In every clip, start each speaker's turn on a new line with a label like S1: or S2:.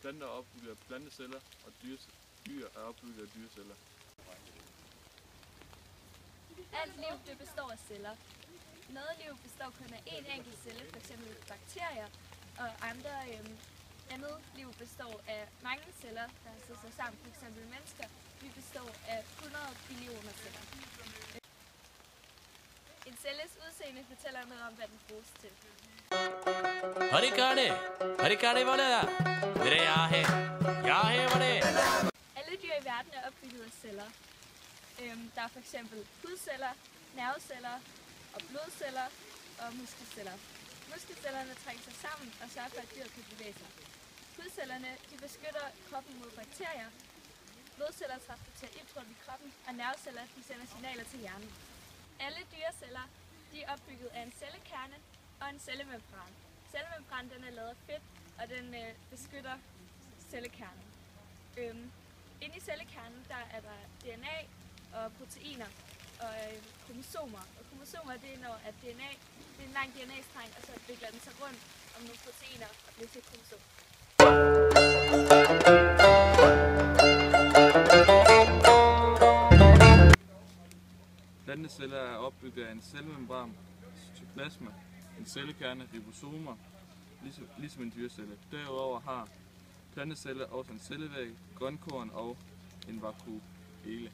S1: Planter er opbygget af planteceller, og dyr er opbygget af dyreceller.
S2: Alt liv det består af celler. Noget liv består kun af én enkelt celle, f.eks. bakterier, og andet liv består af mange celler, der har sat sig sammen, f.eks. mennesker. Vi består af 100 billioner celler. En celles udseende fortæller noget om, hvad den bruges til.
S3: हरिकाड़े वाले मेरे यहाँ है वाले.
S2: Alle dyr i verden er opbygget af celler. Der er f.eks. hudceller, nerveceller og blodceller og muskelceller. Muskelcellerne trækker sig sammen og sørger for, at dyret kan bevæge sig. Hudcellerne de beskytter kroppen mod bakterier. Blodceller transporterer ilt rundt i kroppen, og nerveceller de sender signaler til hjernen. Alle dyreceller de er opbygget af en cellekerne og en cellemembran. Cellemembranen den er lavet af fedt, og den beskytter cellekernen. Inde i cellekernen der er der DNA og proteiner og kromosomer. Og kromosomer det er når at DNA det er en lang DNA-streng, og så vikler den sig rundt om nogle proteiner og bliver til et kromosom.
S1: Planteceller er opbygget af en cellemembran, cytoplasma, en cellekerne, ribosomer, ligesom en dyrecelle. Derudover har planteceller også en cellevæg, grønkorn og en vakuole.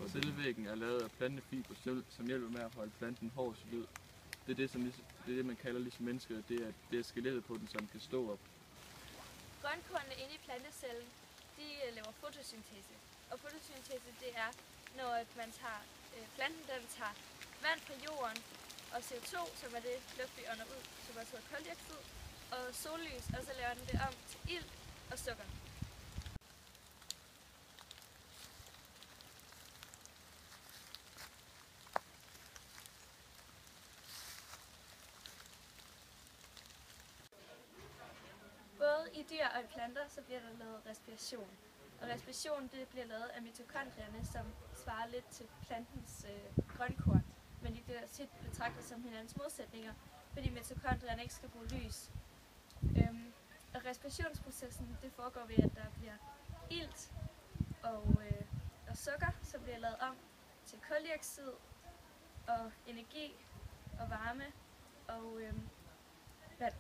S1: Cellevæggen er lavet af plantefibre, som hjælper med at holde planten hård og solid. Det er det, man kalder ligesom mennesket, det er skelettet på den, som kan stå op.
S2: Grønkornene inde i plantecellen, de laver fotosyntese. Og fotosyntese det er, når man tager, planten den tager vand fra jorden og CO2, som er det luft vi ånder ud, som er så koldioxid, og sollys, og så laver den det om til ilt og sukker. Både i dyr og i planter så bliver der lavet respiration. Og respiration det bliver lavet af mitokondrierne, som svarer lidt til plantens grønkorn. Men de bliver tit betragtet som hinandens modsætninger, fordi mitokondrierne ikke skal bruge lys. Og respirationsprocessen det foregår ved, at der bliver ilt og sukker, som bliver lavet om til koldioxid og energi og varme og vand.